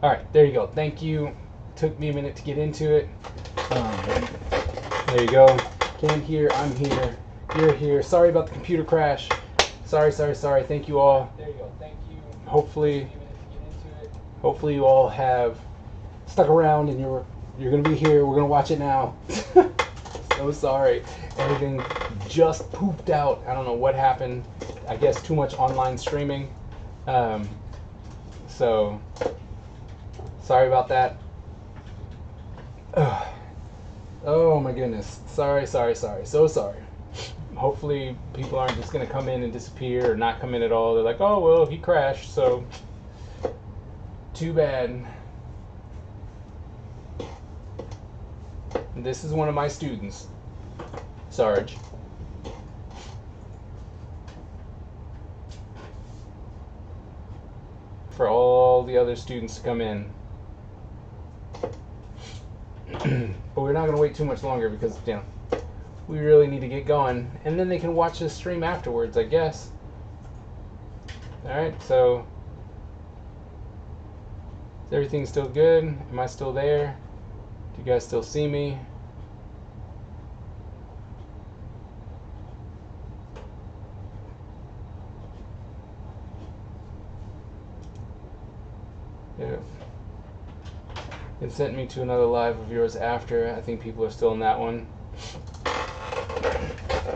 All right, there you go. Thank you. Took me a minute to get into it. There you go. Can't hear. I'm here. You're here. Sorry about the computer crash. Sorry. Thank you all. There you go. Thank you. Hopefully you all have stuck around and you're gonna be here. We're gonna watch it now. So sorry. Everything just pooped out. I don't know what happened. I guess too much online streaming. So sorry about that. Oh my goodness. Sorry. So sorry. Hopefully people aren't just gonna come in and disappear or not come in at all. They're like, oh well, he crashed, so too bad. This is one of my students, Sarge. For all the other students to come in. But we're not going to wait too much longer because, you know, we really need to get going. And then they can watch this stream afterwards, I guess. Alright, so is everything still good? Am I still there? Do you guys still see me? Yeah. It sent me to another live of yours after. I think people are still in that one.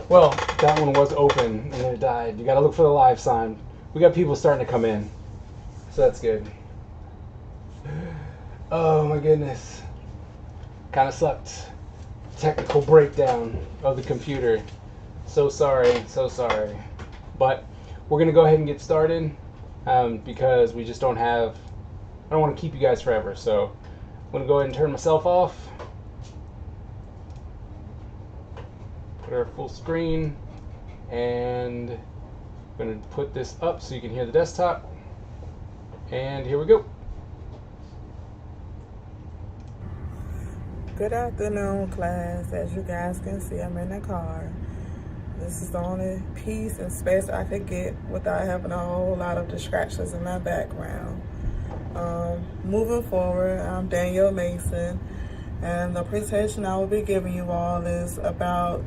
Well, that one was open and then it died. You gotta look for the live sign. We got people starting to come in. So that's good. Oh my goodness. Kinda sucked. Technical breakdown of the computer. So sorry. But we're gonna go ahead and get started because we just don't have, I don't want to keep you guys forever, so I'm going to go ahead and turn myself off. Put our full screen, and I'm going to put this up so you can hear the desktop. And here we go. Good afternoon, class. As you guys can see, I'm in the car. This is the only peace and space I could get without having a whole lot of distractions in my background. Moving forward, I'm Danielle Mason, and the presentation I will be giving you all is about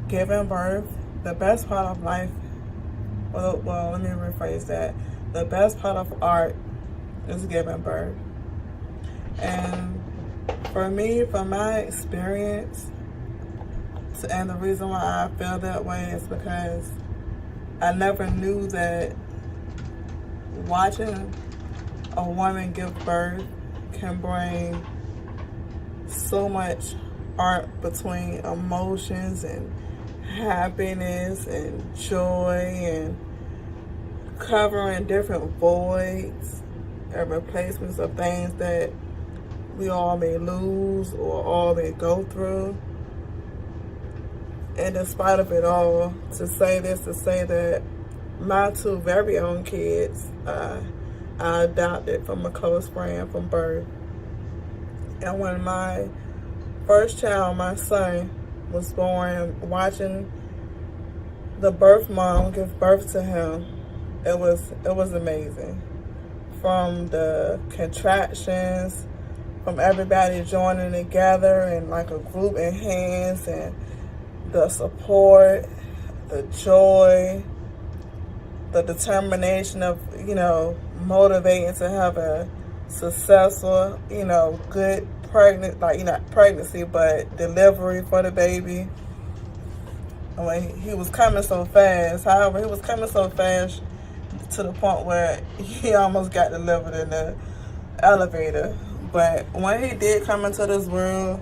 giving birth. The best part of life, well, let me rephrase that. The best part of art is giving birth. And for me, from my experience, and the reason why I feel that way is because I never knew that watching a woman give birth can bring so much art between emotions and happiness and joy and covering different voids and replacements of things that we all may lose or all may go through. And in spite of it all, to say that my two very own kids, I adopted from a close friend from birth. And when my first child, my son, was born, watching the birth mom give birth to him, it was amazing. From the contractions, from everybody joining together and like a group in hands, and the support, the joy, the determination of, motivating to have a successful, good pregnancy, but delivery for the baby. When he was coming so fast, however, he was coming so fast to the point where he almost got delivered in the elevator. But when he did come into this world,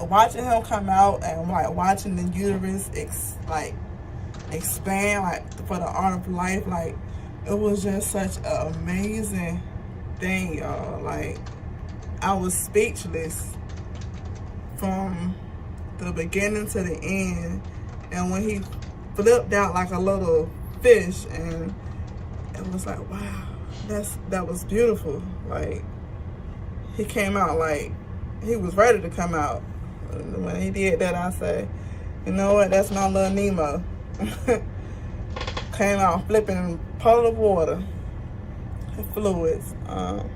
watching him come out and watching the uterus expand for the art of life, it was just such an amazing thing, y'all. I was speechless from the beginning to the end. And when he flipped out like a little fish, and it was like, wow, that was beautiful. He came out he was ready to come out. And when he did that, I said, you know what, that's my little Nemo. Came out flipping in a puddle of water. fluids. And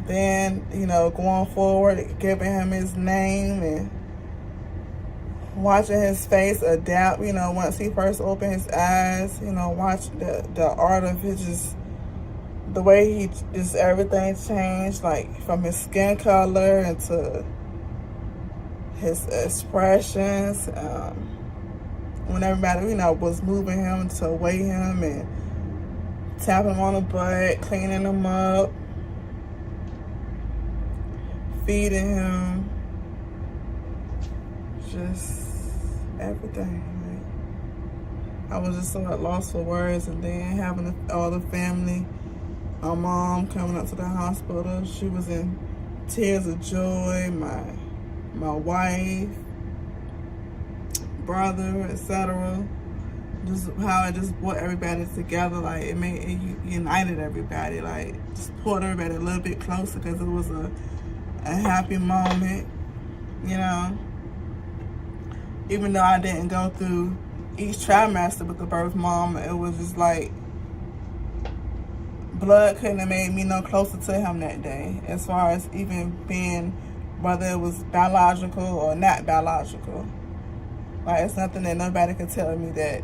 then, going forward, giving him his name and watching his face adapt, once he first opened his eyes, watch the art of his, just the way he just, everything changed, like from his skin color into his expressions. When everybody, was moving him to weigh him and tapping him on the butt, cleaning him up, feeding him, just everything. Like, I was just so at loss for words. And then having all the family, my mom coming up to the hospital, she was in tears of joy. My wife, brother, etc. Just how it just brought everybody together. Like it united everybody. Like just pulled everybody a little bit closer because it was a happy moment. Even though I didn't go through each trimester with the birth mom, it was just like blood couldn't have made me no closer to him that day, as far as even being, whether it was biological or not biological. Like, it's nothing that nobody could tell me that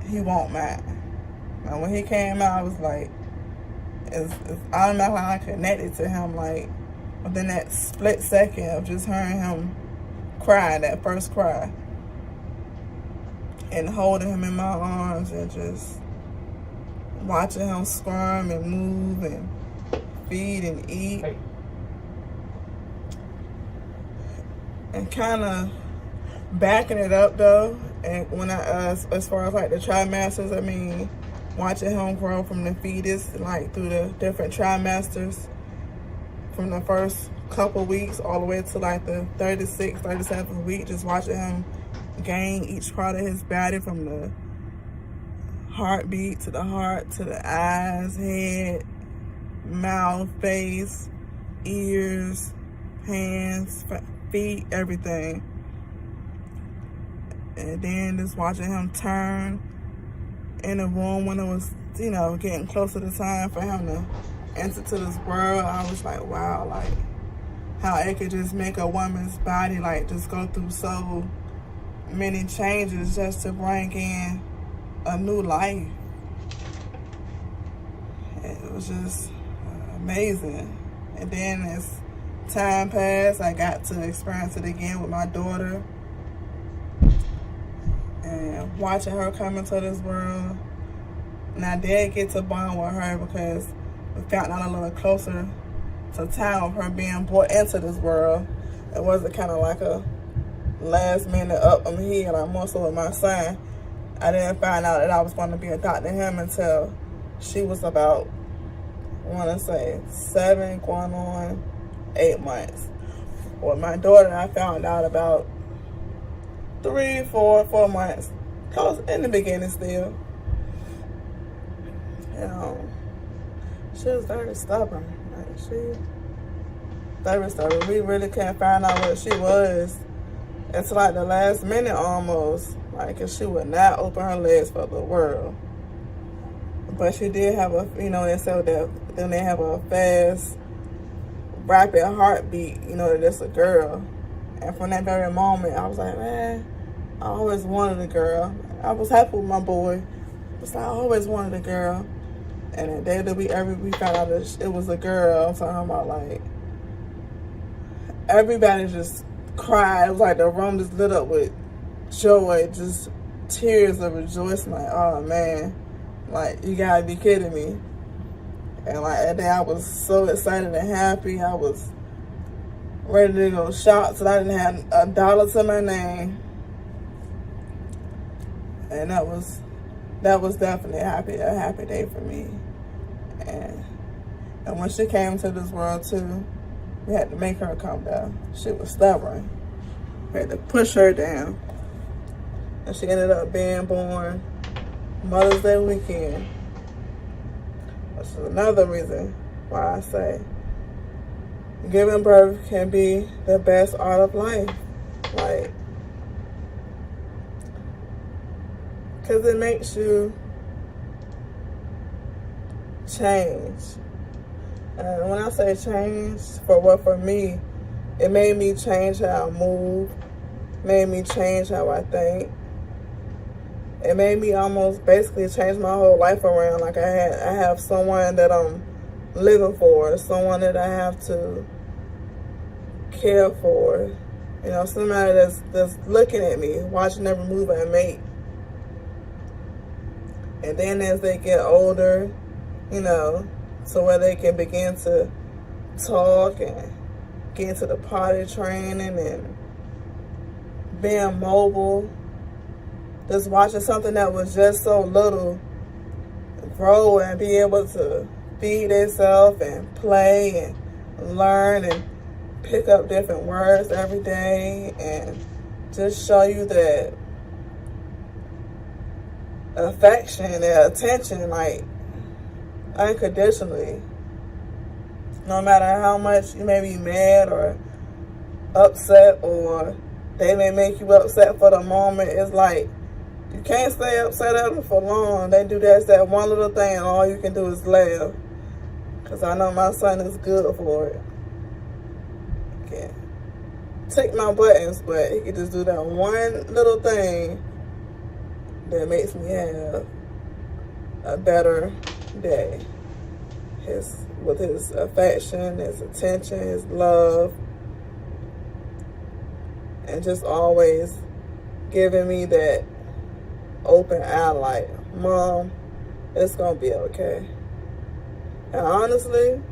he won't mind. And when he came out, I was like, it's automatically I connected to him, like within that split second of just hearing him cry, that first cry, and holding him in my arms and just watching him squirm and move and feed and eat. Hey. And kind of backing it up though, and when as far as like the trimesters, I mean, watching him grow from the fetus, like through the different trimesters, from the first couple weeks all the way to like the 36th, 37th week, just watching him gain each part of his body, from the heartbeat to the heart to the eyes, head, mouth, face, ears, hands, feet, everything. And then just watching him turn in the room when it was, getting closer to time for him to enter to this world. I was like, wow, like how it could just make a woman's body like just go through so many changes just to bring in a new life. It was just amazing. And then as time passed, I got to experience it again with my daughter, and watching her come into this world. And I did get to bond with her because we found out a little closer to time of her being brought into this world. It wasn't kind of like a last minute up I'm here, like more so with my son. I didn't find out that I was going to be adopting him until she was about, I want to say 7 going on 8 months. With my daughter, I found out about 3, 4 months. Close in the beginning still. She was very stubborn. Like, she very stubborn. We really can't find out what she was. It's like the last minute almost. Like, if she would not open her legs for the world. But she did have they said that then they have a fast, rapid heartbeat, that it's a girl. And from that very moment, I was like, man, I always wanted a girl. I was happy with my boy. But I always wanted a girl. And the day that we found out that it was a girl, I'm talking about, like, everybody just cried. It was like the room just lit up with joy, just tears of rejoicing. Like, oh man, like, you gotta be kidding me. And like that day I was so excited and happy. I was ready to go shop, so I didn't have $1 to my name. And that was definitely a happy day for me. And when she came into this world too, we had to make her come down. She was stubborn. We had to push her down. And she ended up being born Mother's Day weekend. Which is another reason why I say giving birth can be the best art of life. Like, because it makes you change. And when I say change, for me, it made me change how I move, made me change how I think. It made me almost basically change my whole life around. Like I have someone that I'm living for, someone that I have to care for. You know, somebody that's looking at me, watching every move I make. And then as they get older, you know, so where they can begin to talk and get into the potty training and being mobile, just watching something that was just so little grow and be able to feed themselves and play and learn and pick up different words every day and just show you that affection and attention, like, unconditionally. No matter how much you may be mad or upset, or they may make you upset for the moment, it's like you can't stay upset at them for long. They do that one little thing and all you can do is laugh. Because I know my son is good for it. He can't take my buttons, but he can just do that one little thing that makes me have a better day. With his affection, his attention, his love, and just always giving me that open eye, like, Mom, it's gonna be okay. And honestly,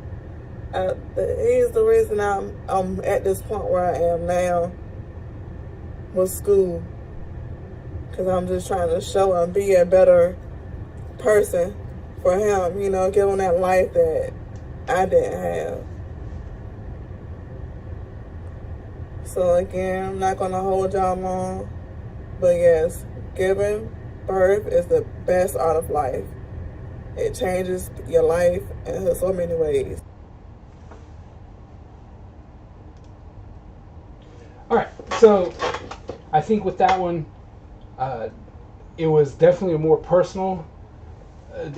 he's the reason I'm at this point where I am now with school, because I'm just trying to show and be a better person for him, you know, give him that life that I didn't have. So again, I'm not gonna hold y'all long, but yes, giving birth is the best art of life. It changes your life in so many ways. All right, so I think with that one, it was definitely a more personal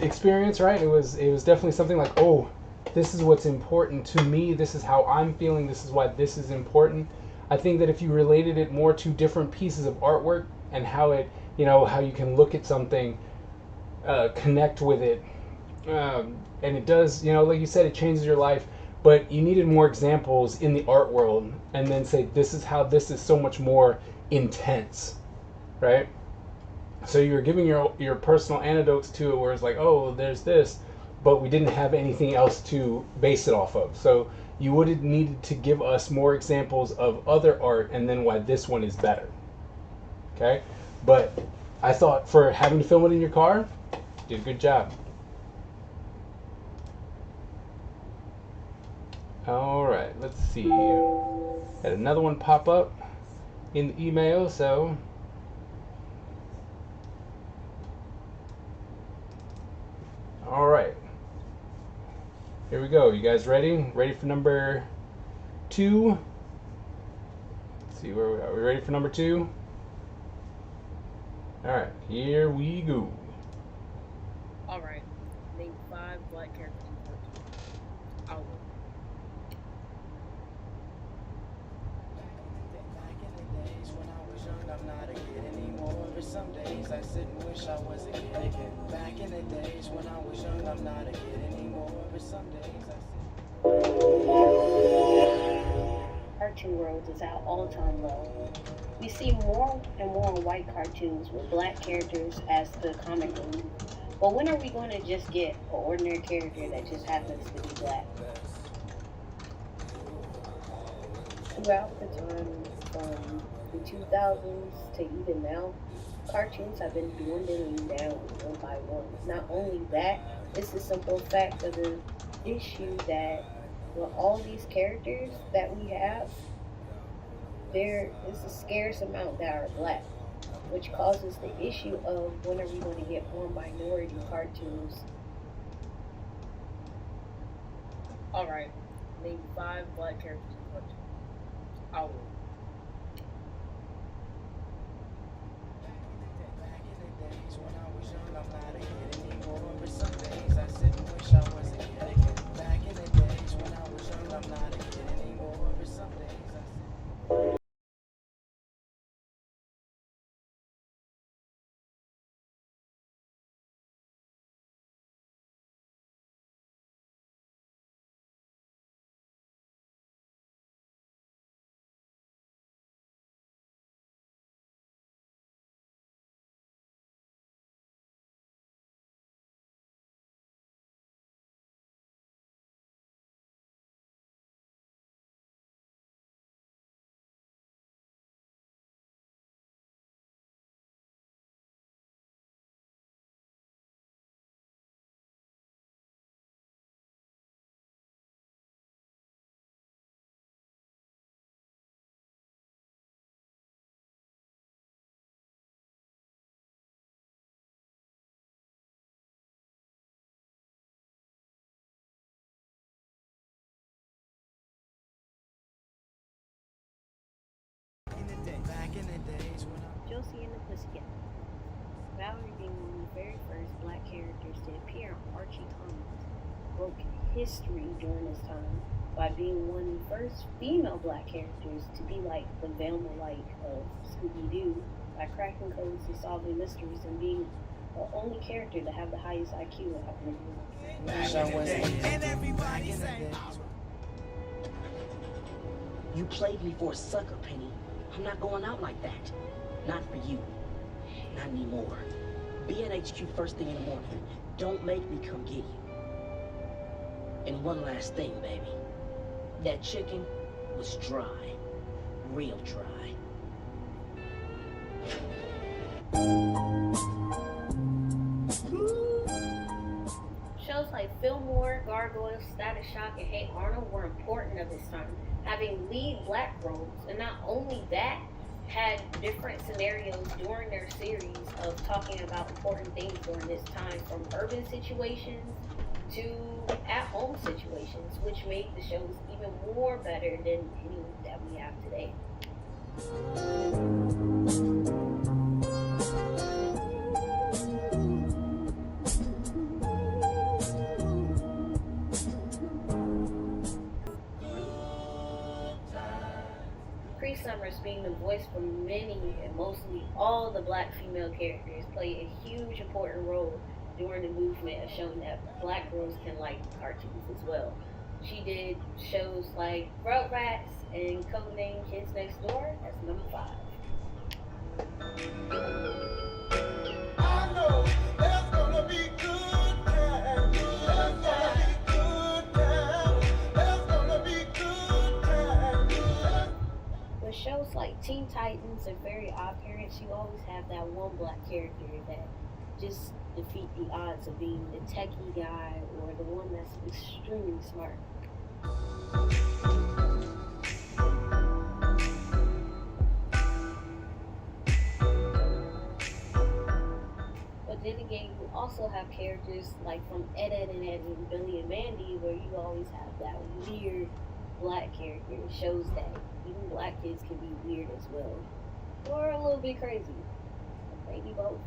experience, right? It was definitely something like, oh, this is what's important to me, this is how I'm feeling, this is why this is important. I think that if you related it more to different pieces of artwork and how it, you know, how you can look at something, connect with it, and it does, you know, like you said, it changes your life, but you needed more examples in the art world and then say, this is how this is so much more intense, right? So you're giving your personal anecdotes to it, where it's like, oh, there's this, but we didn't have anything else to base it off of. So you would have needed to give us more examples of other art and then why this one is better. Okay? But I thought for having to film it in your car, did a good job. All right, let's see. Had another one pop up in the email, so all right, here we go. You guys ready? Ready for number 2? Let's see where we are. We ready for number 2? All right, here we go. All right, name 5 black characters in cartoons. I'll look. Back in the days when I was young, I'm not a kid anymore. But some days I sit and wish I was a kid again. Back in the days when I was young, I'm not a kid anymore. But some days I sit. Cartoon World is at an all-time low. We see more and more white cartoons with black characters as the comic relief. But when are we going to just get an ordinary character that just happens to be black? Throughout the time from the 2000s to even now, cartoons have been dwindling down one by one. Not only that, it's the simple fact of the issue that with all these characters that we have, there is a scarce amount that are black, which causes the issue of when are we going to get more minority cartoons. All right, name 5 black characters in cartoons. I'll look. Back in the days when I was young, I'm not a kid anymore. But some days I sit and wish I was Josie and the Pussycat. Valerie being one of the very first black characters to appear on Archie Comics broke history during this time by being one of the first female black characters to be like the Velma Light of Scooby-Doo by cracking codes and solving mysteries and being the only character to have the highest IQ out of everyone. And everybody say, You played me for a sucker, Penny. I'm not going out like that. Not for you. Not anymore. Be at HQ first thing in the morning. Don't make me come get you. And one last thing, baby. That chicken was dry. Real dry. Shows like Fillmore, Gargoyles, Status Shock, and Hey Arnold were important of its time, having lead black roles, and not only that, had different scenarios during their series of talking about important things during this time, from urban situations to at-home situations, which made the shows even more better than any that we have today. Cree Summers, being the voice for many and mostly all the black female characters, played a huge important role during the movement of showing that black girls can like cartoons as well. She did shows like Rugrats and Codename Kids Next Door as number 5. I know there's gonna be good times. There's gonna be good times. There's gonna be good times. With shows like Teen Titans and Very Odd Parents, you always have that one black character that just defeat the odds of being the techie guy or the one that's extremely smart. But then again, you also have characters like from Ed, Edd and Eddy and Billy and Mandy, where you always have that weird black character. It shows that even black kids can be weird as well, or a little bit crazy, maybe both.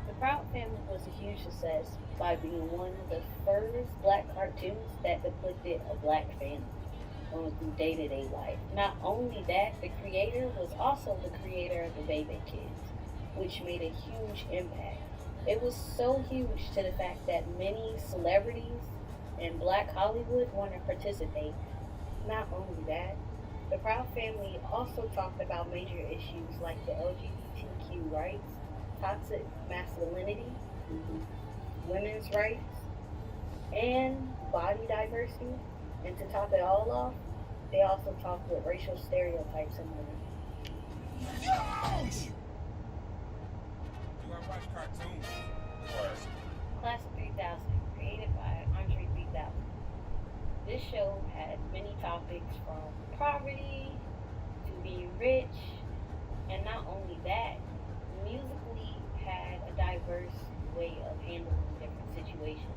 The Proud Family was a huge success by being one of the first black cartoons that depicted a black family on day-to-day life. Not only that, the creator was also the creator of the Baby Kids, which made a huge impact. It was so huge to the fact that many celebrities in Black Hollywood want to participate. Not only that, the Proud Family also talked about major issues like the LGBTQ rights, toxic masculinity, women's rights, and body diversity. And to top it all off, they also talked with racial stereotypes in women. Yes! Do I watch cartoons? Class of 3000, created by Andre 3000. This show had many topics from poverty to being rich, and not only that, musically had a diverse way of handling different situations.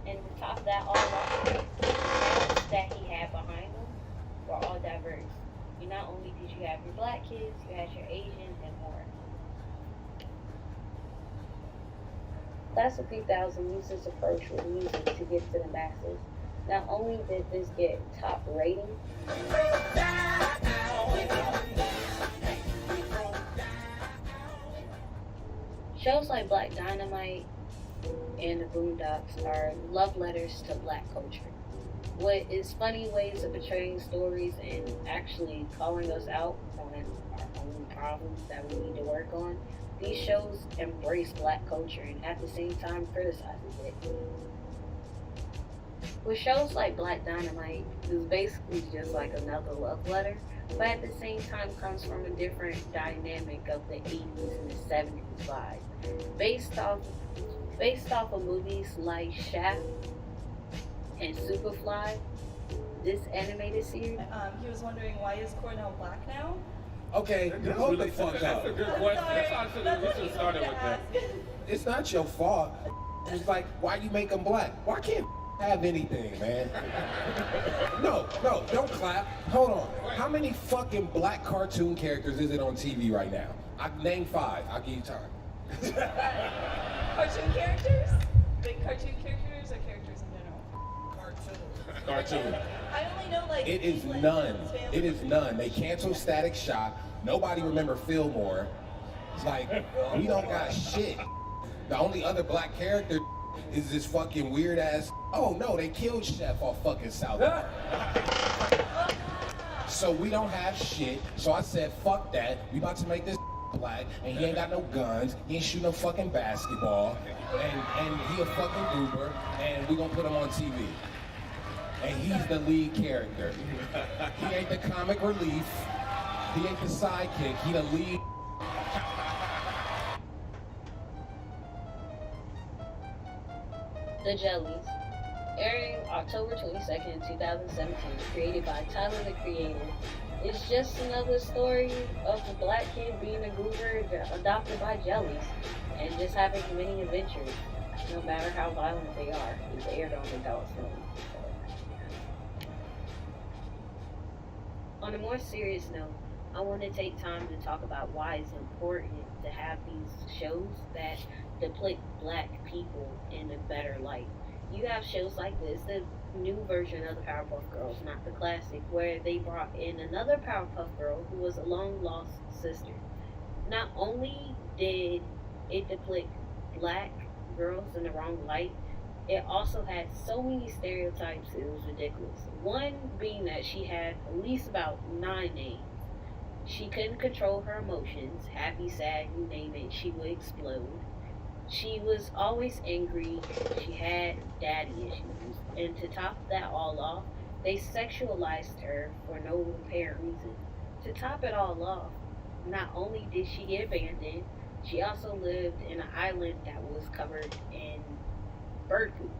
And to top that all off, the sounds that he had behind him were all diverse. You not only did you have your black kids, you had your Asian and more. Class of 3000 used this approach with music to get to the masses. Not only did this get top rating, shows like Black Dynamite and the Boondocks are love letters to black culture. What is funny ways of portraying stories and actually calling us out on our own problems that we need to work on. These shows embrace black culture and at the same time criticizes it. With shows like Black Dynamite, it's basically just like another love letter, but at the same time comes from a different dynamic of the 80s and the 70s vibe. Based off of movies like Shaft and Superfly, this animated series. He was wondering, why is Cornell black now? Okay, hold the fuck That's a up. good question. We should have started with that. It's not your fault. It's like, why you make them black? Why can't have anything, man? No, don't clap. Hold on. How many fucking black cartoon characters is it on TV right now? I name 5. I'll give you time. Cartoon characters? Like cartoon characters or characters in general? Cartoon. I only know like. It is Cleveland none. and Family It is Guy. none. They canceled Static Shock. Nobody remember Fillmore. It's like, we don't got shit. The only other black character is this fucking weird ass. Oh no, they killed Chef off fucking South Park. So we don't have shit. So I said, fuck that. We about to make this black, and he ain't got no guns. He ain't shooting no fucking basketball, and he a fucking goober, and we gonna put him on TV. And he's the lead character. He ain't the comic relief. He ain't the sidekick. He the lead. The Jellies, airing October 22nd, 2017, created by Tyler the Creator. It's just another story of a black kid being a goober adopted by Jellies and just having many adventures, no matter how violent they are. It's aired on Adult Swim. On a more serious note, I want to take time to talk about why it's important to have these shows that depict black people in a better light. You have shows like this, the new version of the Powerpuff Girls, not the classic, where they brought in another Powerpuff Girl who was a long lost sister. Not only did it depict black girls in the wrong light, it also had so many stereotypes it was ridiculous. One being that she had at least about 9 names. She couldn't control her emotions. Happy, sad, you name it, she would explode. She was always angry. She had daddy issues. And to top that all off, they sexualized her for no apparent reason. To top it all off, not only did she get abandoned, she also lived in an island that was covered in bird poop.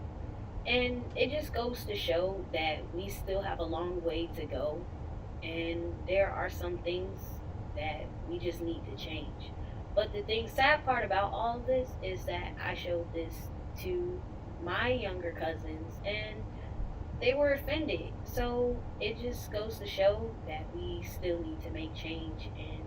And it just goes to show that we still have a long way to go, and there are some things that we just need to change. But the sad part about all of this is that I showed this to my younger cousins and they were offended. So it just goes to show that we still need to make change and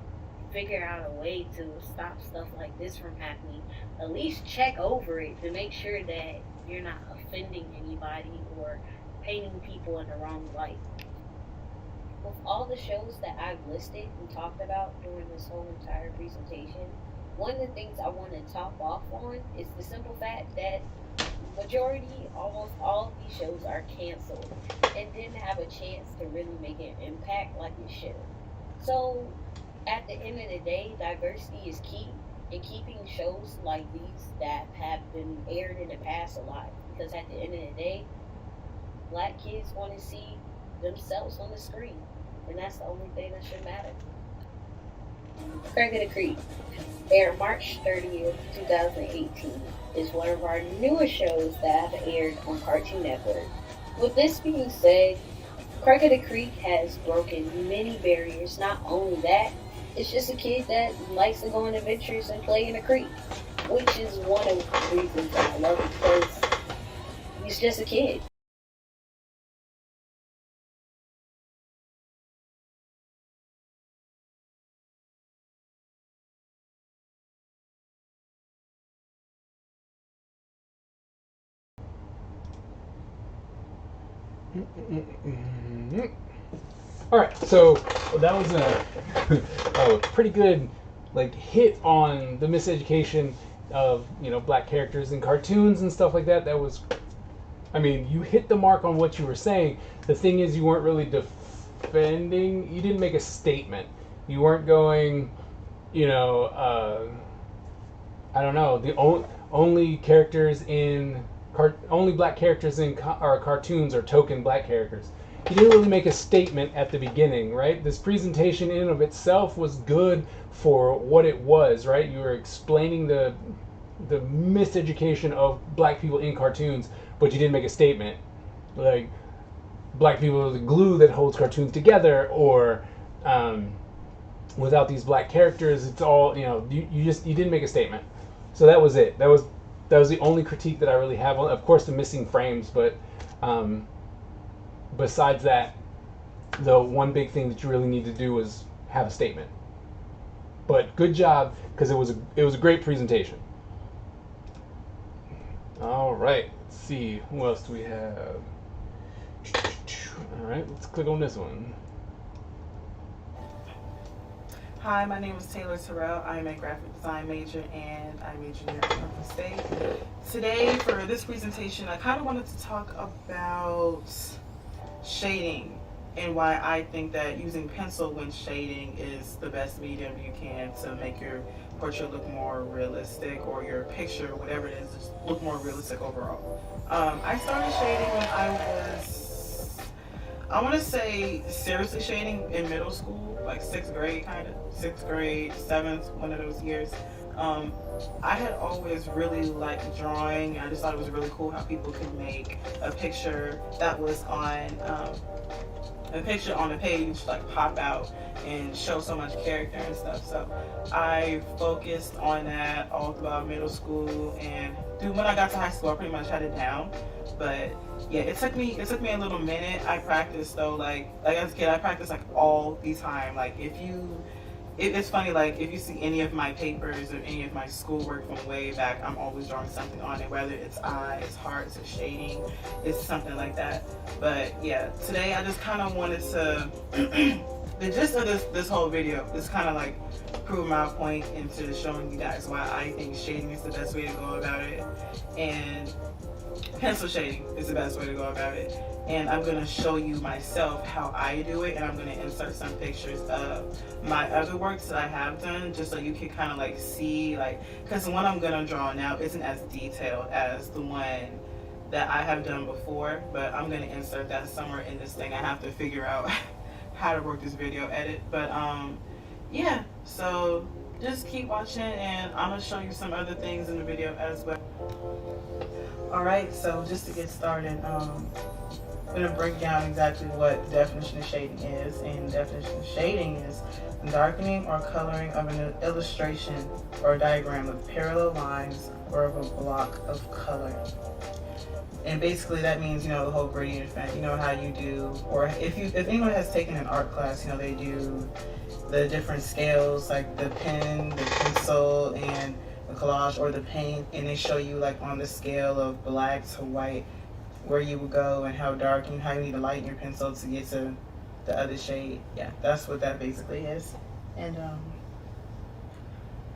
figure out a way to stop stuff like this from happening. At least check over it to make sure that you're not offending anybody or painting people in the wrong light. With all the shows that I've listed and talked about during this whole entire presentation, one of the things I want to top off on is the simple fact that almost all of these shows are canceled and didn't have a chance to really make an impact like it should. So, at the end of the day, diversity is key in keeping shows like these that have been aired in the past alive. Because at the end of the day, black kids want to see themselves on the screen, and that's the only thing that should matter. Craig of the Creek, aired March 30th, 2018, is one of our newest shows that have aired on Cartoon Network. With this being said, Craig of the Creek has broken many barriers. Not only that, it's just a kid that likes to go on adventures and play in a creek, which is one of the reasons I love it, because he's just a kid. All right, so that was a pretty good hit on the miseducation of black characters in cartoons and stuff like that. That was, I mean, you hit the mark on what you were saying. The thing is, you weren't really defending. You didn't make a statement. You weren't going, I don't know. The only characters in only black characters in cartoons are token black characters. He didn't really make a statement at the beginning, right? This presentation in and of itself was good for what it was, right? You were explaining the miseducation of black people in cartoons, but you didn't make a statement. Like, black people are the glue that holds cartoons together, or without these black characters, it's all, you know, you didn't make a statement. So that was it. That was the only critique that I really have on. Of course, the missing frames, but besides that, the one big thing that you really need to do was have a statement. But good job, because it was a great presentation. All right, let's see, who else do we have? All right, let's click on this one. Hi, my name is Taylor Terrell. I am a graphic design major and I majored in Oklahoma State. Today, for this presentation, I kind of wanted to talk about shading and why I think that using pencil when shading is the best medium you can to make your portrait look more realistic, or your picture, whatever it is, just look more realistic overall. I started shading when I want to say seriously shading in middle school, like 6th grade, kind of 6th grade, 7th, one of those years. I had always really liked drawing. I just thought it was really cool how people could make a picture that was on a picture on a page, like pop out and show so much character and stuff. So I focused on that all throughout middle school, and when I got to high school, I pretty much had it down. But yeah, it took me a little minute. I practiced though, like as a kid, I practiced like all the time. Like it's funny, like if you see any of my papers or any of my schoolwork from way back, I'm always drawing something on it, whether it's eyes, hearts, or shading, it's something like that. But yeah, today I just kind of wanted to, the gist of this whole video is kind of like prove my point into showing you guys why I think shading is the best way to go about it, and pencil shading is the best way to go about it. And I'm going to show you myself how I do it, and I'm going to insert some pictures of my other works that I have done, just so you can kind of like see, like, because the one I'm going to draw now isn't as detailed as the one that I have done before, but I'm going to insert that somewhere in this thing. I have to figure out how to work this video edit, but yeah, so just keep watching, and I'm going to show you some other things in the video as well. Alright, so just to get started, I'm going to break down exactly what the definition of shading is. And the definition of shading is darkening or coloring of an illustration or a diagram with parallel lines or of a block of color. And basically that means, you know, the whole gradient effect, you know how you do, or if anyone has taken an art class, you know, they do the different scales, like the pen, the pencil, and the collage, or the paint, and they show you like on the scale of black to white where you would go and how dark and how you need to lighten your pencil to get to the other shade. Yeah, that's what that basically is. And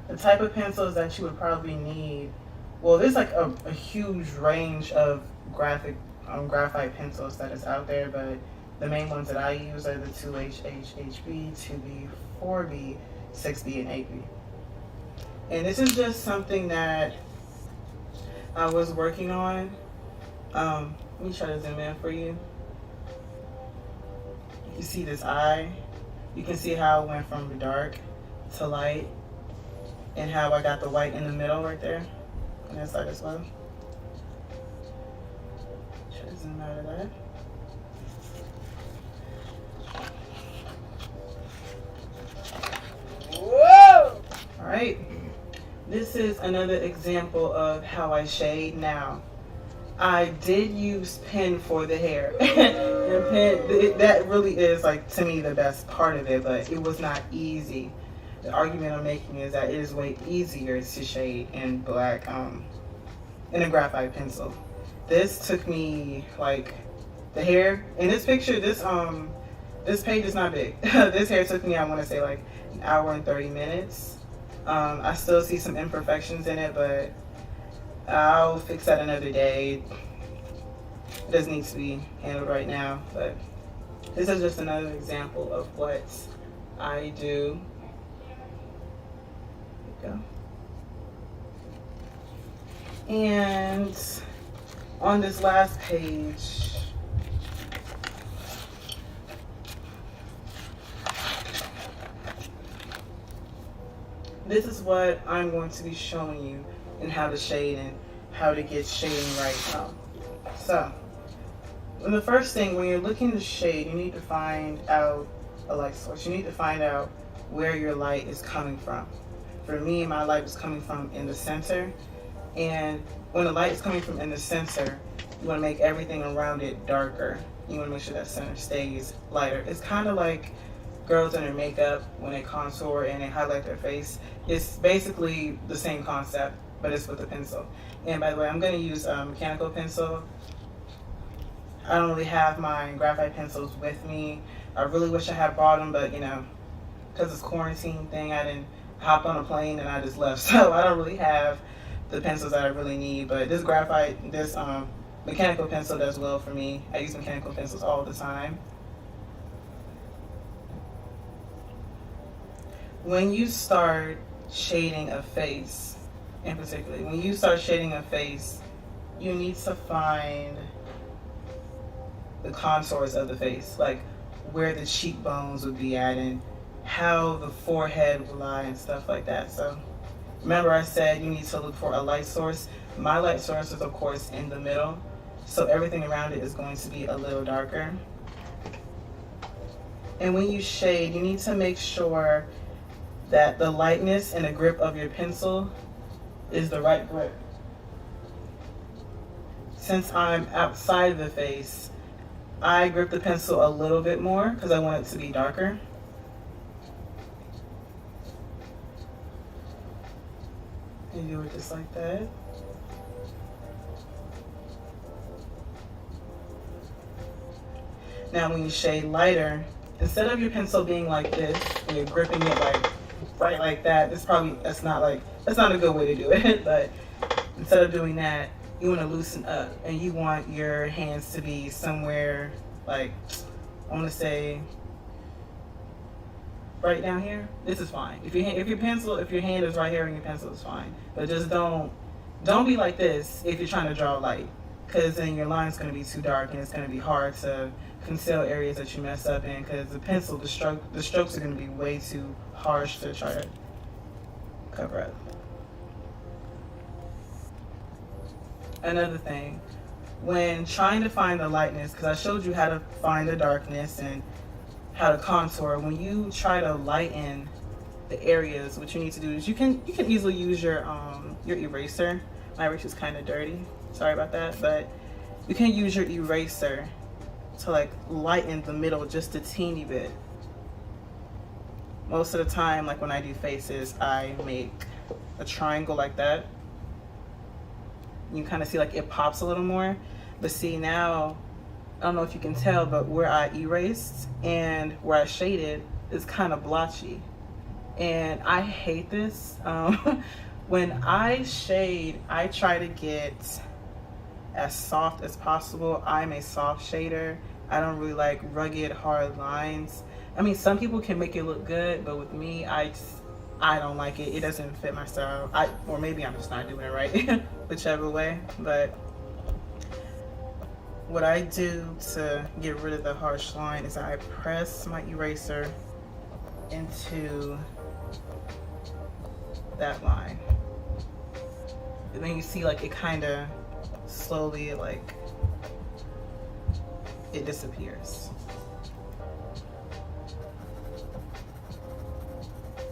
the type of pencils that you would probably need, well, there's like a huge range of graphite pencils that is out there, but the main ones that I use are the 2H, HB, 2B, 4B, 6B, and 8B. And this is just something that I was working on. Let me try to zoom in for you. You can see this eye. You can see how it went from dark to light, and how I got the white in the middle right there on that side as well. Try to zoom out of that. Whoa! All right. This is another example of how I shade now. I did use pen for the hair. And pen, that really is, like, to me, the best part of it, but it was not easy. The argument I'm making is that it is way easier to shade in black, in a graphite pencil. This took me, like, the hair, in this picture, this page is not big. This hair took me, I want to say, like, an hour and 30 minutes. I still see some imperfections in it, but I'll fix that another day. It doesn't need to be handled right now, but this is just another example of what I do. There we go. And on this last page, this is what I'm going to be showing you, and how to shade and how to get shading right now. So, the first thing, when you're looking to shade, you need to find out a light source. You need to find out where your light is coming from. For me, my light is coming from in the center, and when the light is coming from in the center, you want to make everything around it darker. You want to make sure that center stays lighter. It's kind of like girls in their makeup when they contour and they highlight their face. It's basically the same concept, but it's with a pencil. And by the way, I'm going to use a mechanical pencil. I don't really have my graphite pencils with me. I really wish I had brought them, but you know, because it's quarantine thing, I didn't hop on a plane and I just left. So I don't really have the pencils that I really need. But this graphite, this mechanical pencil does well for me. I use mechanical pencils all the time. When you start shading a face, in particular, when you start shading a face, you need to find the contours of the face, like where the cheekbones would be at and how the forehead will lie and stuff like that. So remember I said you need to look for a light source. My light source is of course in the middle, so everything around it is going to be a little darker. And when you shade, you need to make sure that the lightness and the grip of your pencil is the right grip. Since I'm outside of the face, I grip the pencil a little bit more because I want it to be darker. And do it just like that. Now when you shade lighter, instead of your pencil being like this and you're gripping it like right like that, that's not a good way to do it. But instead of doing that, you want to loosen up and you want your hands to be somewhere like, I want to say right down here. This is fine. If your hand is right here and your pencil is fine, but just don't be like this if you're trying to draw light, because then your line's going to be too dark and it's going to be hard to conceal areas that you mess up in, because the pencil, the strokes are going to be way too harsh to try to cover up. Another thing, when trying to find the lightness, because I showed you how to find the darkness and how to contour, when you try to lighten the areas, what you need to do is you can easily use your eraser. My eraser is kind of dirty, sorry about that, but you can use your eraser to like lighten the middle just a teeny bit. Most of the time, like when I do faces, I make a triangle like that. You kind of see like it pops a little more. But see now, I don't know if you can tell, but where I erased and where I shaded is kind of blotchy. And I hate this. When I shade, I try to get as soft as possible. I'm a soft shader. I don't really like rugged, hard lines. I mean, some people can make it look good, but with me, I don't like it. It doesn't fit my style. Or maybe I'm just not doing it right, whichever way. But what I do to get rid of the harsh line is I press my eraser into that line. And then you see like it kind of slowly, like, it disappears.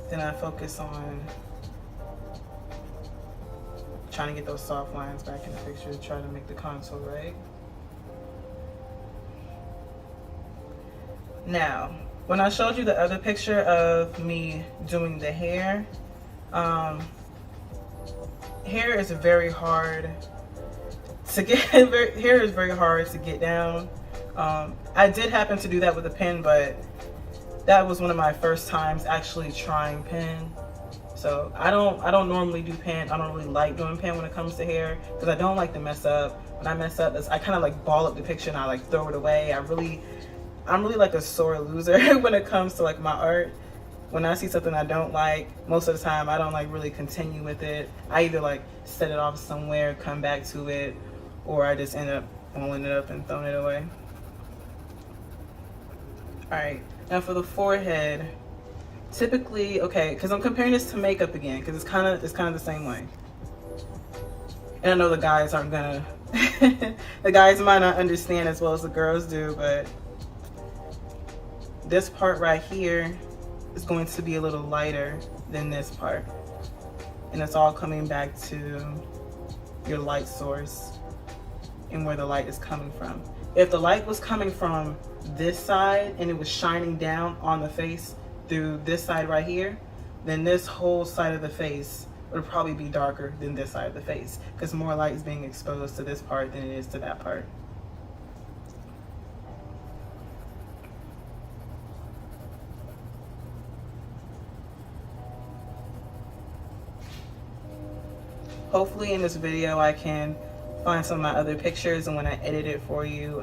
Then I focus on trying to get those soft lines back in the picture, try to make the contour right. Now, when I showed you the other picture of me doing the hair, hair is very hard to get. Hair is very hard to get down. I did happen to do that with a pen, but that was one of my first times actually trying pen. So I don't normally do pen. I don't really like doing pen when it comes to hair because I don't like to mess up. When I mess up, I kind of like ball up the picture and I like throw it away. I'm really like a sore loser when it comes to like my art. When I see something I don't like, most of the time I don't like really continue with it. I either like set it off somewhere, come back to it, or I just end up pulling it up and throwing it away. All right, now for the forehead, typically, okay, because I'm comparing this to makeup again, because it's kind of the same way. And I know the guys aren't gonna, the guys might not understand as well as the girls do, but this part right here, is going to be a little lighter than this part. And it's all coming back to your light source and where the light is coming from. If the light was coming from this side and it was shining down on the face through this side right here, then this whole side of the face would probably be darker than this side of the face, because more light is being exposed to this part than it is to that part. Hopefully in this video I can find some of my other pictures, and when I edit it for you,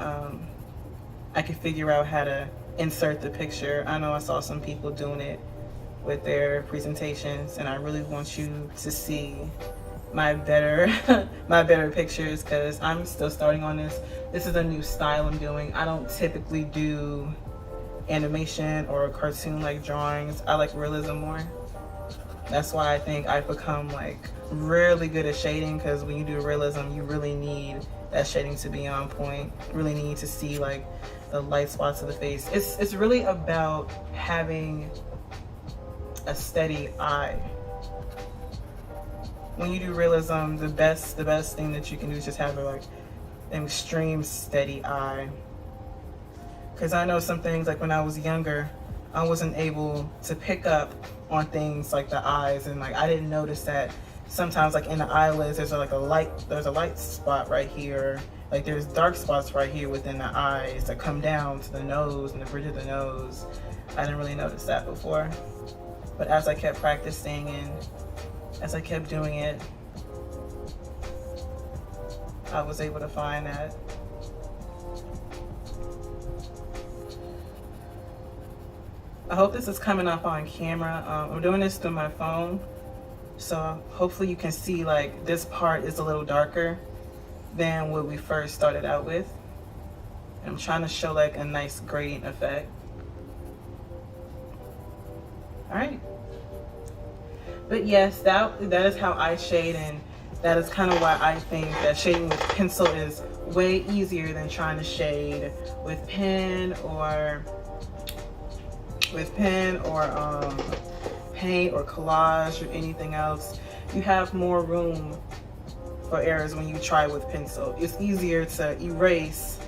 I can figure out how to insert the picture. I know I saw some people doing it with their presentations, and I really want you to see my better my better pictures, because I'm still starting on this. This is a new style I'm doing. I don't typically do animation or cartoon like drawings. I like realism more. That's why I think I've become like really good at shading, because when you do realism, you really need that shading to be on point. You really need to see like the light spots of the face. It's really about having a steady eye. When you do realism, the best thing that you can do is just have like an extreme steady eye. Because I know some things, like when I was younger, I wasn't able to pick up on things like the eyes, and like I didn't notice that sometimes like in the eyelids there's a light spot right here, like there's dark spots right here within the eyes that come down to the nose and the bridge of the nose. I didn't really notice that before, but as I kept practicing and as I kept doing it, I was able to find that. I hope this is coming up on camera. I'm doing this through my phone, so hopefully you can see like this part is a little darker than what we first started out with. I'm trying to show like a nice gradient effect. All right. But yes, that is how I shade, and that is kind of why I think that shading with pencil is way easier than trying to shade with pen or paint or collage or anything else. You have more room for errors when you try with pencil. It's easier to erase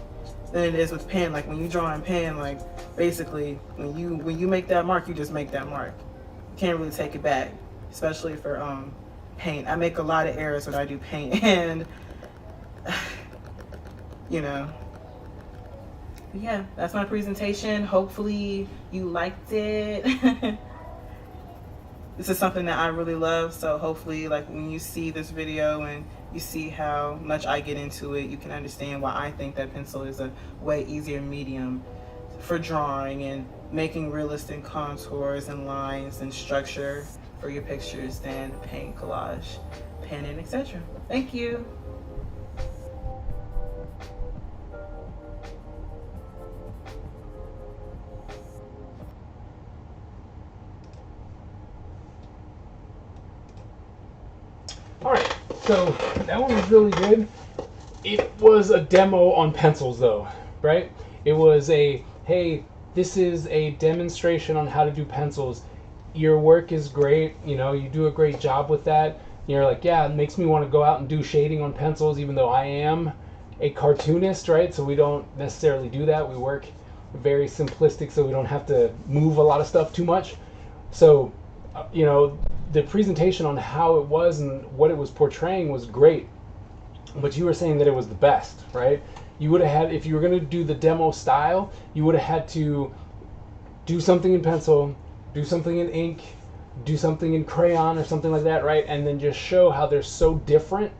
than it is with pen. Like when you draw in pen, like basically when you make that mark, you just make that mark. You can't really take it back, especially for paint. I make a lot of errors when I do paint, and you know. But yeah, that's my presentation. Hopefully you liked it. This is something that I really love, so hopefully like when you see this video and you see how much I get into it, you can understand why I think that pencil is a way easier medium for drawing and making realistic contours and lines and structure for your pictures than paint, collage, pen, and etc. Thank you. Alright, so that one was really good. It was a demo on pencils though, right? It was a, hey, this is a demonstration on how to do pencils. Your work is great, you know, you do a great job with that. You're like, yeah, it makes me want to go out and do shading on pencils, even though I am a cartoonist, right? So we don't necessarily do that. We work very simplistic, so we don't have to move a lot of stuff too much. So, you know, the presentation on how it was and what it was portraying was great, but you were saying that it was the best, right? You would have had, if you were going to do the demo style, you would have had to do something in pencil, do something in ink, do something in crayon or something like that, right? And then just show how they're so different,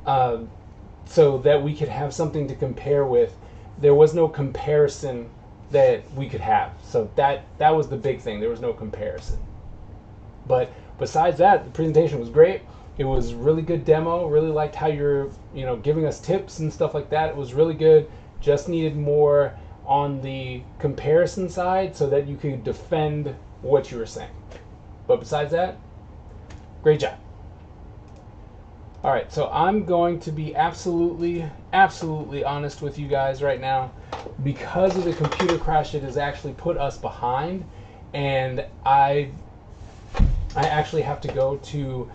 so that we could have something to compare with. There was no comparison that we could have. So that was the big thing. There was no comparison. But besides that, the presentation was great. It was really good demo. Really liked how you're, you know, giving us tips and stuff like that. It was really good. Just needed more on the comparison side so that you could defend what you were saying. But besides that, great job. All right, so I'm going to be absolutely honest with you guys right now. Because of the computer crash, it has actually put us behind. and I actually have to go to.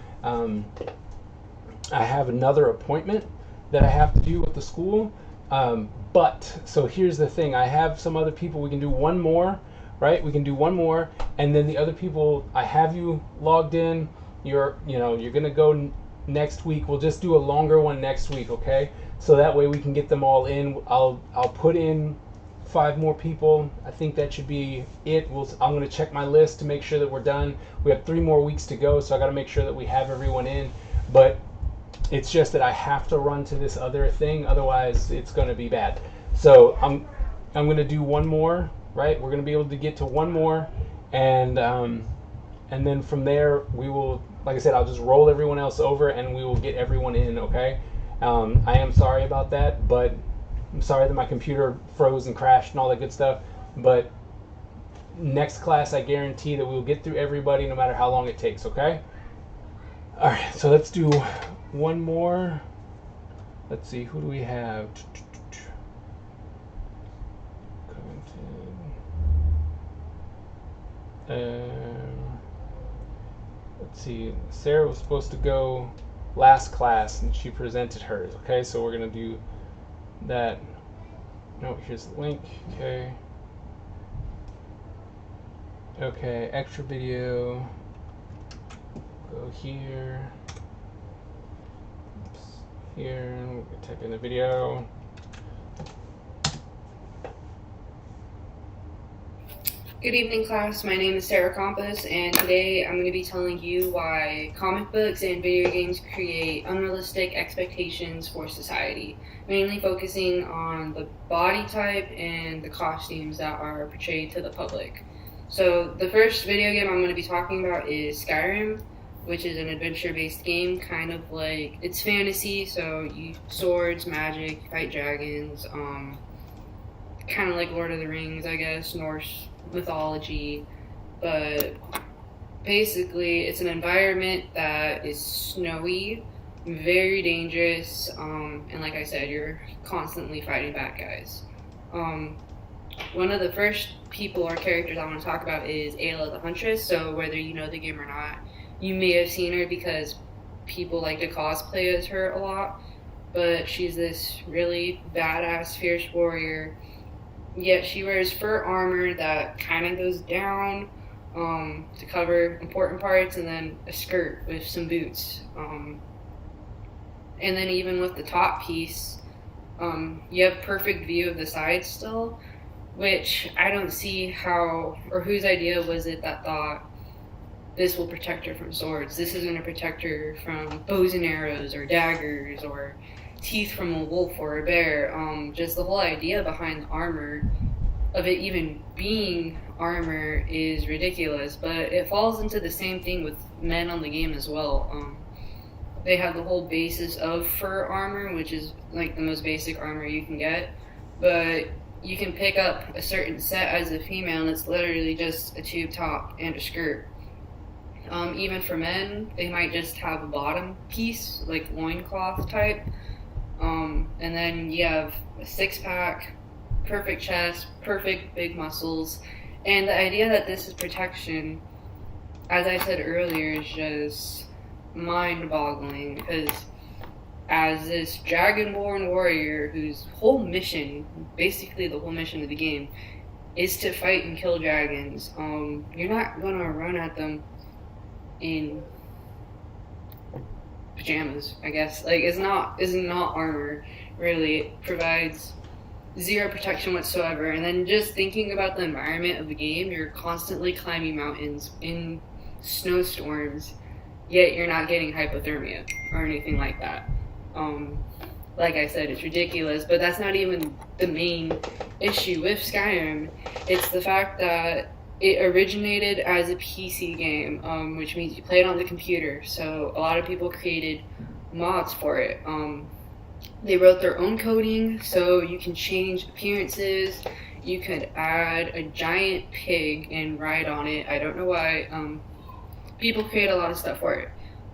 I have another appointment that I have to do with the school. But so here's the thing: I have some other people. We can do one more, right? We can do one more, and then the other people. I have you logged in. You're gonna go next week. We'll just do a longer one next week, okay? So that way we can get them all in. I'll put in 5 more people. I think that should be it. I'm gonna check my list to make sure that we're done. We have 3 more weeks to go, so I got to make sure that we have everyone in. But it's just that I have to run to this other thing, otherwise it's going to be bad. So I'm going to do one more, right? We're going to be able to get to one more, and then from there we will, like I said, I'll just roll everyone else over and we will get everyone in, okay? I am sorry about that, but I'm sorry that my computer froze and crashed and all that good stuff, but next class I guarantee that we'll get through everybody no matter how long it takes, okay? All right, so let's do one more. Let's see, who do we have? Let's see, Sarah was supposed to go last class and she presented hers. Okay, so we're gonna do that. No, here's the link. Okay, extra video. Go here. Here, and we'll type in the video. Good evening, class. My name is Sarah Compass, and today I'm going to be telling you why comic books and video games create unrealistic expectations for society, mainly focusing on the body type and the costumes that are portrayed to the public. So the first video game I'm going to be talking about is Skyrim, which is an adventure-based game, kind of like, it's fantasy, so you swords, magic, fight dragons, kind of like Lord of the Rings, I guess, Norse mythology, but basically it's an environment that is snowy, very dangerous, and like I said, you're constantly fighting bad guys. One of the first people or characters I want to talk about is Ayla the Huntress, so whether you know the game or not, you may have seen her because people like to cosplay as her a lot, but she's this really badass, fierce warrior, yet she wears fur armor that kind of goes down to cover important parts, and then a skirt with some boots. And then even with the top piece, you have perfect view of the sides still, which I don't see how, or whose idea was it that thought this will protect her from swords. This isn't a protector from bows and arrows or daggers or teeth from a wolf or a bear. Just the whole idea behind the armor, of it even being armor, is ridiculous. But it falls into the same thing with men on the game as well. They have the whole basis of fur armor, which is like the most basic armor you can get. But you can pick up a certain set as a female and it's literally just a tube top and a skirt. Even for men, they might just have a bottom piece, like loincloth type. And then you have a 6-pack, perfect chest, perfect big muscles. And the idea that this is protection, as I said earlier, is just mind-boggling, because as this dragonborn warrior whose whole mission, basically the whole mission of the game, is to fight and kill dragons, you're not going to run at them in pajamas, I guess. Like, it's not armor, really. It provides zero protection whatsoever. And then just thinking about the environment of the game, you're constantly climbing mountains in snowstorms, yet you're not getting hypothermia or anything like that. Like I said, it's ridiculous, but that's not even the main issue with Skyrim. It's the fact that it originated as a PC game, which means you play it on the computer. So a lot of people created mods for it. They wrote their own coding, so you can change appearances. You could add a giant pig and ride on it. I don't know why. People create a lot of stuff for it.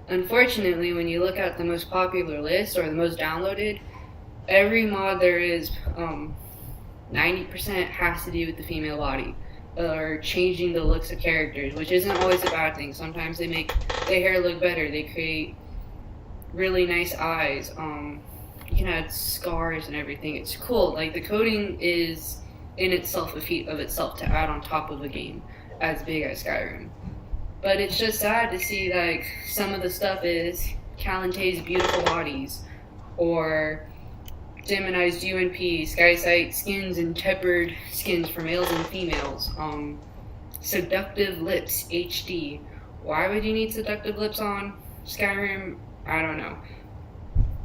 Unfortunately, when you look at the most popular list or the most downloaded, every mod there is, 90% has to do with the female body. or changing the looks of characters, which isn't always a bad thing. Sometimes they make their hair look better. They create really nice eyes. You can add scars and everything. It's cool. Like, the coding is in itself a feat of itself to add on top of a game as big as Skyrim. But it's just sad to see, like, some of the stuff is Calantay's beautiful bodies, or Gemini's UNP, Skysight skins and tempered skins for males and females. Seductive lips HD. Why would you need seductive lips on Skyrim? I don't know.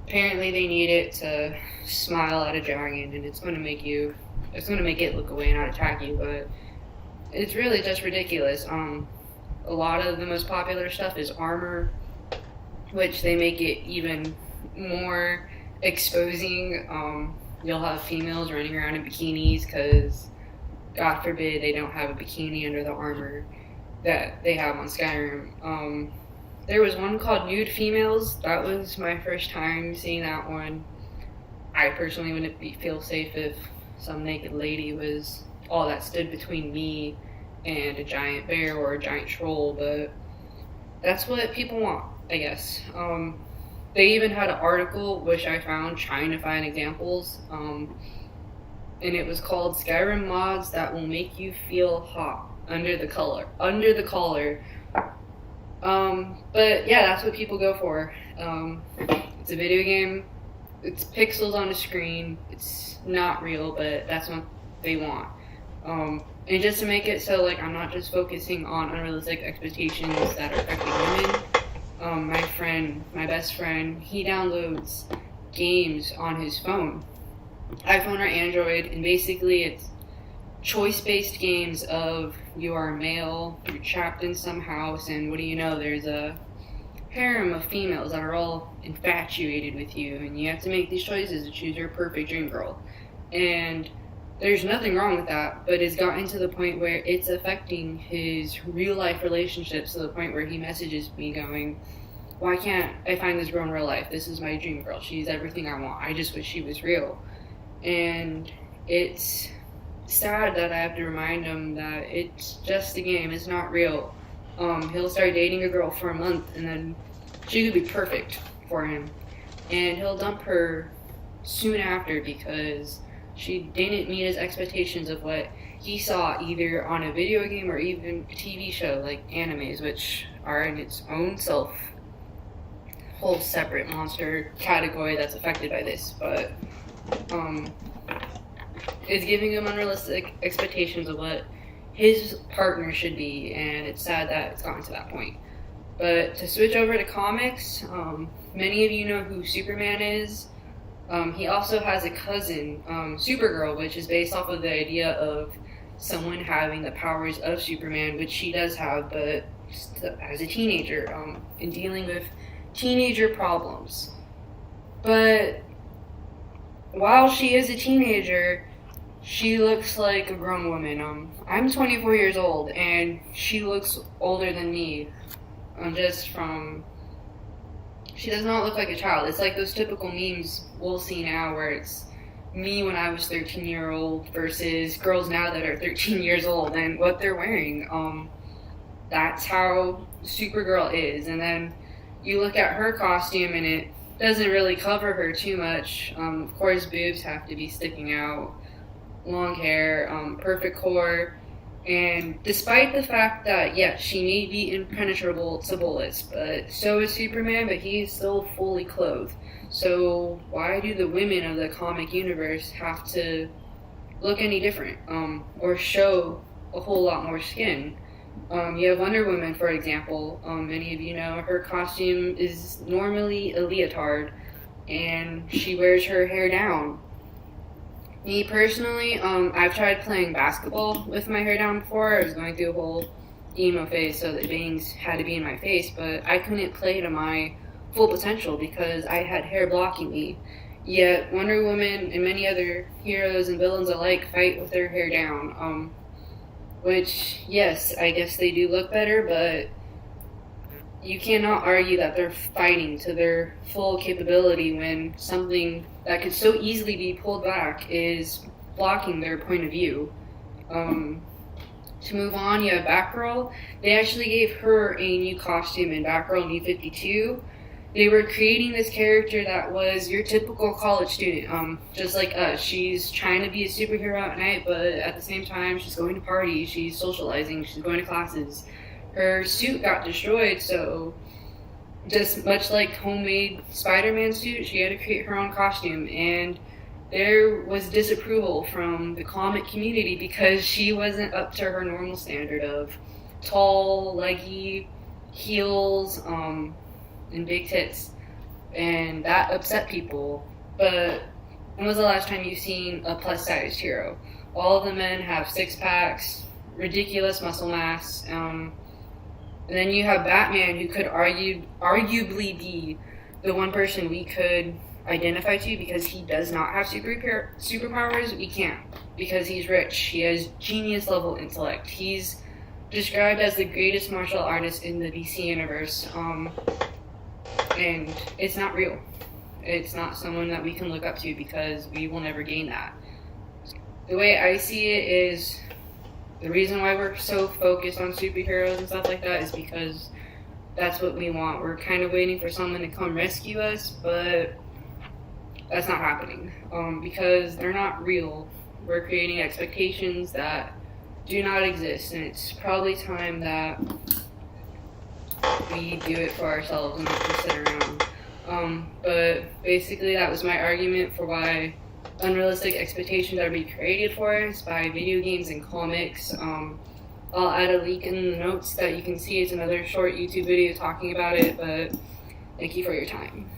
Apparently they need it to smile at a dragon, and it's going to make it look away and not attack you, but it's really just ridiculous. A lot of the most popular stuff is armor, which they make it even more exposing. You'll have females running around in bikinis because, God forbid, they don't have a bikini under the armor that they have on Skyrim. There was one called Nude Females. That was my first time seeing that one. I personally wouldn't feel safe if some naked lady was all that stood between me and a giant bear or a giant troll, but that's what people want, I guess. They even had an article, which I found, trying to find examples, and it was called Skyrim Mods That Will Make You Feel Hot Under the Collar. But yeah, that's what people go for. It's a video game. It's pixels on a screen. It's not real, but that's what they want. And just to make it so, like, I'm not just focusing on unrealistic expectations that are affecting women. My best friend, he downloads games on his phone, iPhone or Android, and basically it's choice-based games of you are a male, you're trapped in some house, and what do you know, there's a harem of females that are all infatuated with you, and you have to make these choices to choose your perfect dream girl. And there's nothing wrong with that, but it's gotten to the point where it's affecting his real-life relationships, to the point where he messages me going, why can't I find this girl in real life? This is my dream girl. She's everything I want. I just wish she was real. And it's sad that I have to remind him that it's just a game. It's not real. He'll start dating a girl for a month, and then she could be perfect for him, and he'll dump her soon after because she didn't meet his expectations of what he saw either on a video game or even a TV show, like animes, which are in its own whole separate monster category that's affected by this. But it's giving him unrealistic expectations of what his partner should be, and it's sad that it's gotten to that point. But to switch over to comics, many of you know who Superman is. He also has a cousin, Supergirl, which is based off of the idea of someone having the powers of Superman, which she does have, but as a teenager, and dealing with teenager problems. But while she is a teenager, she looks like a grown woman. I'm 24 years old, and she looks older than me. She does not look like a child. It's like those typical memes we'll see now where it's me when I was 13-year-old versus girls now that are 13 years old and what they're wearing. That's how Supergirl is. And then you look at her costume and it doesn't really cover her too much. Of course, boobs have to be sticking out, long hair, perfect core. And despite the fact that, yeah, she may be impenetrable to bullets, but so is Superman, but he's still fully clothed. So why do the women of the comic universe have to look any different, or show a whole lot more skin? You have Wonder Woman, for example. Many of you know her costume is normally a leotard, and she wears her hair down. Me personally, I've tried playing basketball with my hair down before. I was going through a whole emo phase, so the bangs had to be in my face, but I couldn't play to my full potential because I had hair blocking me. Yet Wonder Woman and many other heroes and villains alike fight with their hair down, which, yes, I guess they do look better, but you cannot argue that they're fighting to their full capability when something that could so easily be pulled back is blocking their point of view. To move on, you have Batgirl. They actually gave her a new costume in Batgirl New 52. They were creating this character that was your typical college student, just like us. She's trying to be a superhero at night, but at the same time, she's going to parties, she's socializing, she's going to classes. Her suit got destroyed, so just much like homemade Spider-Man suit, she had to create her own costume, and there was disapproval from the comic community because she wasn't up to her normal standard of tall, leggy, heels, and big tits, and that upset people. But when was the last time you've seen a plus-sized hero? All of the men have six-packs, ridiculous muscle mass, and then you have Batman, who could arguably be the one person we could identify to because he does not have superpowers. We can't, because he's rich. He has genius level intellect. He's described as the greatest martial artist in the DC universe, and it's not real. It's not someone that we can look up to because we will never gain that. The way I see it is, the reason why we're so focused on superheroes and stuff like that is because that's what we want. We're kind of waiting for someone to come rescue us, but that's not happening, because they're not real. We're creating expectations that do not exist, and it's probably time that we do it for ourselves and not just sit around. But basically that was my argument for why unrealistic expectations are being created for us by video games and comics. I'll add a link in the notes that you can see. It's another short YouTube video talking about it, but thank you for your time.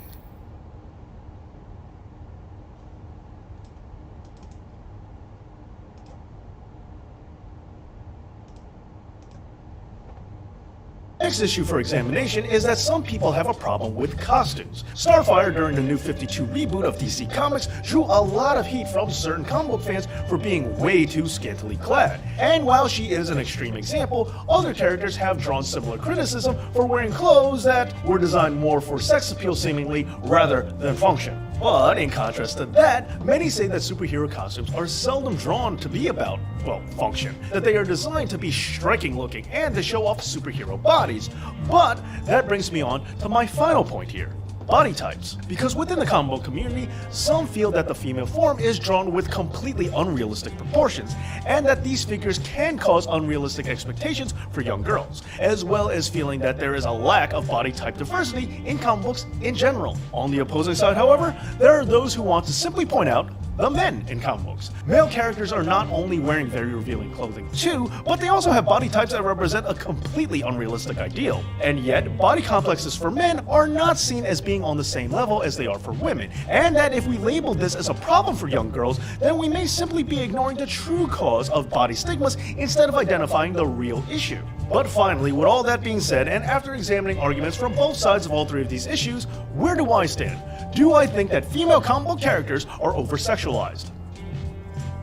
Next issue for examination is that some people have a problem with costumes. Starfire, during the New 52 reboot of DC Comics, drew a lot of heat from certain comic book fans for being way too scantily clad. And while she is an extreme example, other characters have drawn similar criticism for wearing clothes that were designed more for sex appeal seemingly, rather than function. But in contrast to that, many say that superhero costumes are seldom drawn to be about, well, function. That they are designed to be striking looking and to show off superhero bodies. But that brings me on to my final point here. Body types. Because within the comic book community, some feel that the female form is drawn with completely unrealistic proportions, and that these figures can cause unrealistic expectations for young girls, as well as feeling that there is a lack of body type diversity in comic books in general. On the opposing side, however, there are those who want to simply point out the men in comic books. Male characters are not only wearing very revealing clothing too, but they also have body types that represent a completely unrealistic ideal. And yet, body complexes for men are not seen as being on the same level as they are for women, and that if we label this as a problem for young girls, then we may simply be ignoring the true cause of body stigmas instead of identifying the real issue. But finally, with all that being said, and after examining arguments from both sides of all three of these issues, where do I stand? Do I think that female comic book characters are over-sexualized?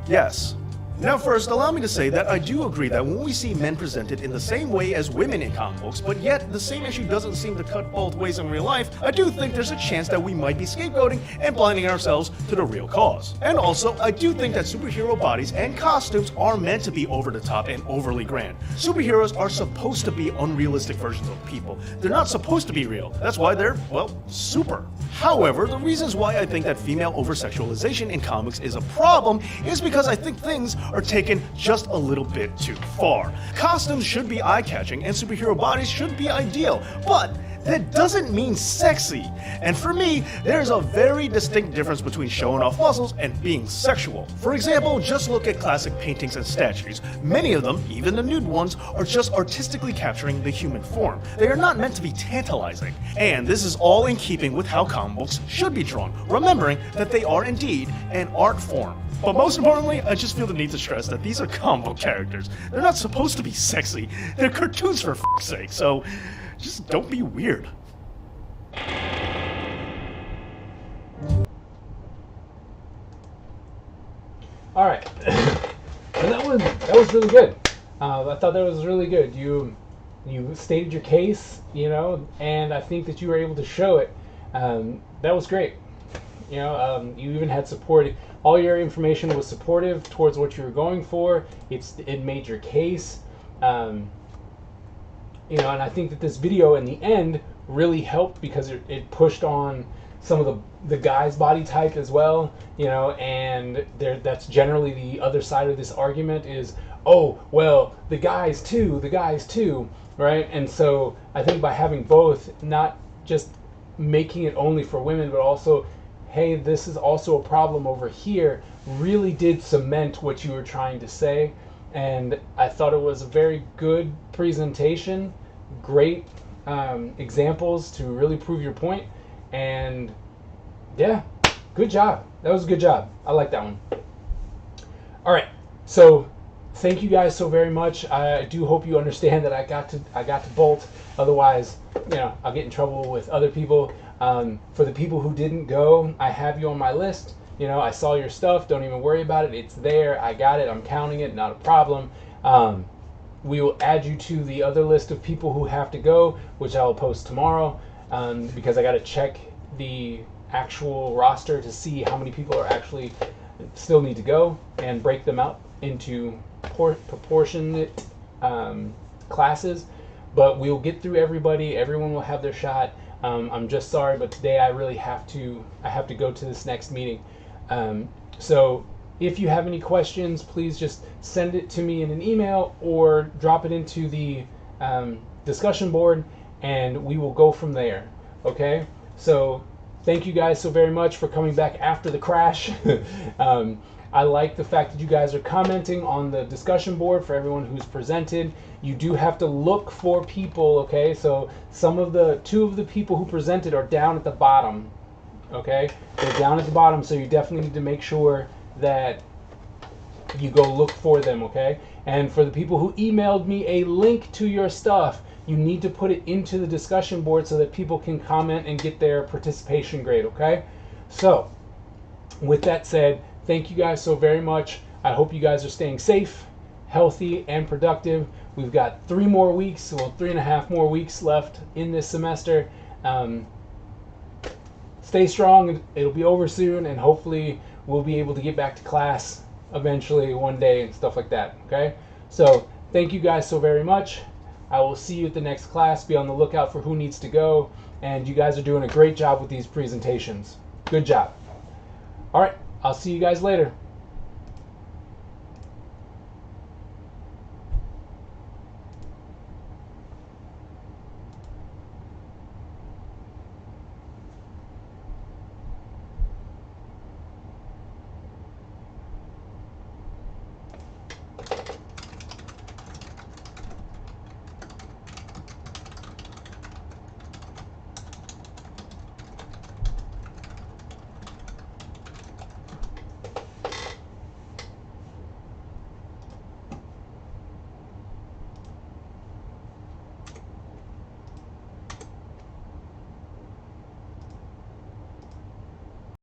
Yes. Now first, allow me to say that I do agree that when we see men presented in the same way as women in comic books, but yet the same issue doesn't seem to cut both ways in real life, I do think there's a chance that we might be scapegoating and blinding ourselves to the real cause. And also, I do think that superhero bodies and costumes are meant to be over the top and overly grand. Superheroes are supposed to be unrealistic versions of people. They're not supposed to be real. That's why they're, well, super. However, the reasons why I think that female over-sexualization in comics is a problem is because I think things are taken just a little bit too far. Costumes should be eye-catching and superhero bodies should be ideal, but that doesn't mean sexy. And for me, there's a very distinct difference between showing off muscles and being sexual. For example, just look at classic paintings and statues. Many of them, even the nude ones, are just artistically capturing the human form. They are not meant to be tantalizing. And this is all in keeping with how comic books should be drawn, remembering that they are indeed an art form. But most importantly, I just feel the need to stress that these are comic book characters. They're not supposed to be sexy. They're cartoons for f***'s sake, so just don't be weird. All right, and that was really good. I thought that was really good. You stated your case, and I think that you were able to show it. That was great. You even had support. All your information was supportive towards what you were going for. It made your case. You know, and I think that this video in the end really helped because it pushed on some of the guys' body type as well, you know, and that's generally the other side of this argument is, oh, well, the guys too, right? And so I think by having both, not just making it only for women, but also, hey, this is also a problem over here, really did cement what you were trying to say. And I thought it was a very good presentation, great examples to really prove your point, and yeah, good job. That was a good job. I like that one. All right, so thank you guys so very much. I do hope you understand that I got to bolt. Otherwise, you know, I'll get in trouble with other people. For the people who didn't go, I have you on my list. You know, I saw your stuff. Don't even worry about it. It's there. I got it. I'm counting it. Not a problem. We will add you to the other list of people who have to go, which I will post tomorrow, because I got to check the actual roster to see how many people are actually still need to go and break them out into proportionate classes. But we'll get through everybody. Everyone will have their shot. I'm just sorry, but today I really have to go to this next meeting. So if you have any questions, please just send it to me in an email or drop it into the discussion board, and we will go from there. Okay? So thank you guys so very much for coming back after the crash. I like the fact that you guys are commenting on the discussion board for everyone who's presented. You do have to look for people, okay? So two of the people who presented are down at the bottom, okay? They're down at the bottom, so you definitely need to make sure that you go look for them, okay? And for the people who emailed me a link to your stuff, you need to put it into the discussion board so that people can comment and get their participation grade, okay? So, with that said, thank you guys so very much. I hope you guys are staying safe, healthy, and productive. We've got 3 more weeks, well, 3.5 more weeks left in this semester. Stay strong. It'll be over soon, and hopefully we'll be able to get back to class eventually one day and stuff like that, okay? So, thank you guys so very much. I will see you at the next class. Be on the lookout for who needs to go, and you guys are doing a great job with these presentations. Good job. All right, I'll see you guys later.